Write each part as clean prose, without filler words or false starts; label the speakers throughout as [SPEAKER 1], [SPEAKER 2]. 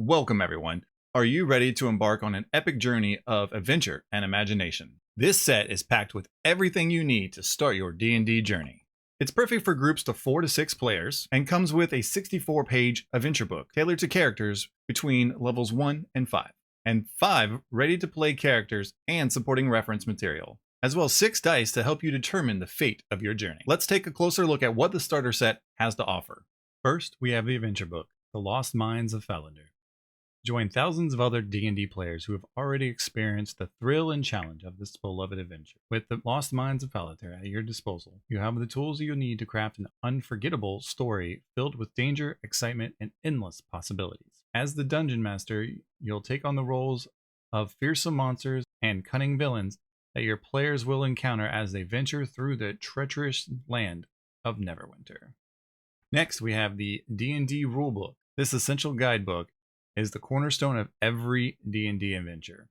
[SPEAKER 1] Welcome everyone. Are you ready to embark on an epic journey of adventure and imagination? This set is packed with everything you need to start your D&D journey. It's perfect for groups of 4 to 6 players and comes with a 64-page adventure book tailored to characters between levels 1 and 5, and 5 ready-to-play characters and supporting reference material, as well as 6 dice to help you determine the fate of your journey. Let's take a closer look at what the starter set has to offer. First, we have the adventure book, The Lost Mines of Phandelver. Join thousands of other D&D players who have already experienced the thrill and challenge of this beloved adventure. With the Lost Mines of Phandelver at your disposal, you have the tools you'll need to craft an unforgettable story filled with danger, excitement, and endless possibilities. As the Dungeon Master, you'll take on the roles of fearsome monsters and cunning villains that your players will encounter as they venture through the treacherous land of Neverwinter. Next, we have the D&D Rulebook. This essential guidebook is the cornerstone of every D&D adventure,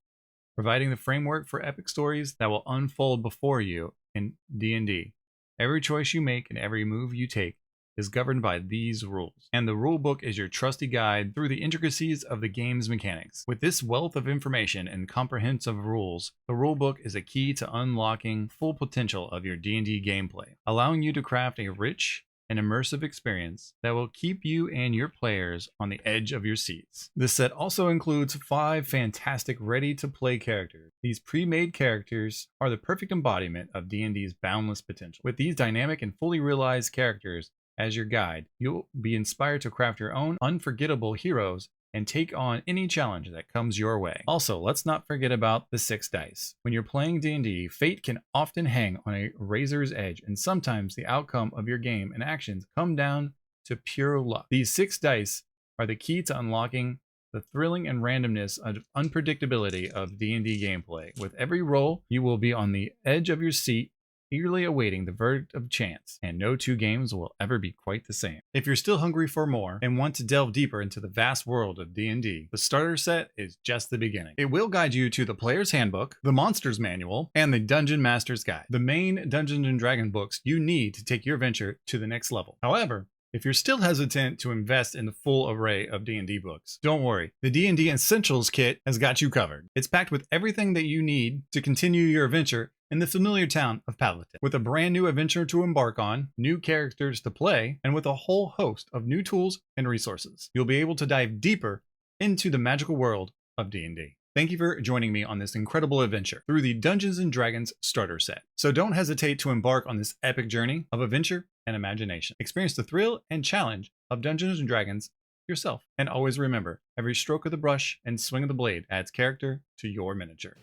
[SPEAKER 1] providing the framework for epic stories that will unfold before you in D&D. Every choice you make and every move you take is governed by these rules, and the rulebook is your trusty guide through the intricacies of the game's mechanics. With this wealth of information and comprehensive rules, the rulebook is a key to unlocking full potential of your D&D gameplay, allowing you to craft a rich an immersive experience that will keep you and your players on the edge of your seats. This set also includes 5 fantastic ready-to-play characters. These pre-made characters are the perfect embodiment of D&D's boundless potential. With these dynamic and fully realized characters as your guide, you'll be inspired to craft your own unforgettable heroes and take on any challenge that comes your way. Also, let's not forget about the 6 dice. When you're playing D&D, fate can often hang on a razor's edge, and sometimes the outcome of your game and actions come down to pure luck. These 6 dice are the key to unlocking the thrilling and randomness of unpredictability of D&D gameplay. With every roll, you will be on the edge of your seat, eagerly awaiting the verdict of chance, and no 2 games will ever be quite the same. If you're still hungry for more and want to delve deeper into the vast world of D&D, the starter set is just the beginning. It will guide you to the Player's Handbook, the Monster's Manual, and the Dungeon Master's Guide, the main Dungeons & Dragons books you need to take your venture to the next level. However, if you're still hesitant to invest in the full array of D&D books, don't worry. The D&D Essentials Kit has got you covered. It's packed with everything that you need to continue your adventure in the familiar town of Tabletop. With a brand new adventure to embark on, new characters to play, and with a whole host of new tools and resources, you'll be able to dive deeper into the magical world of D&D. Thank you for joining me on this incredible adventure through the Dungeons & Dragons starter set. So don't hesitate to embark on this epic journey of adventure and imagination. Experience the thrill and challenge of Dungeons & Dragons yourself. And always remember, every stroke of the brush and swing of the blade adds character to your miniature.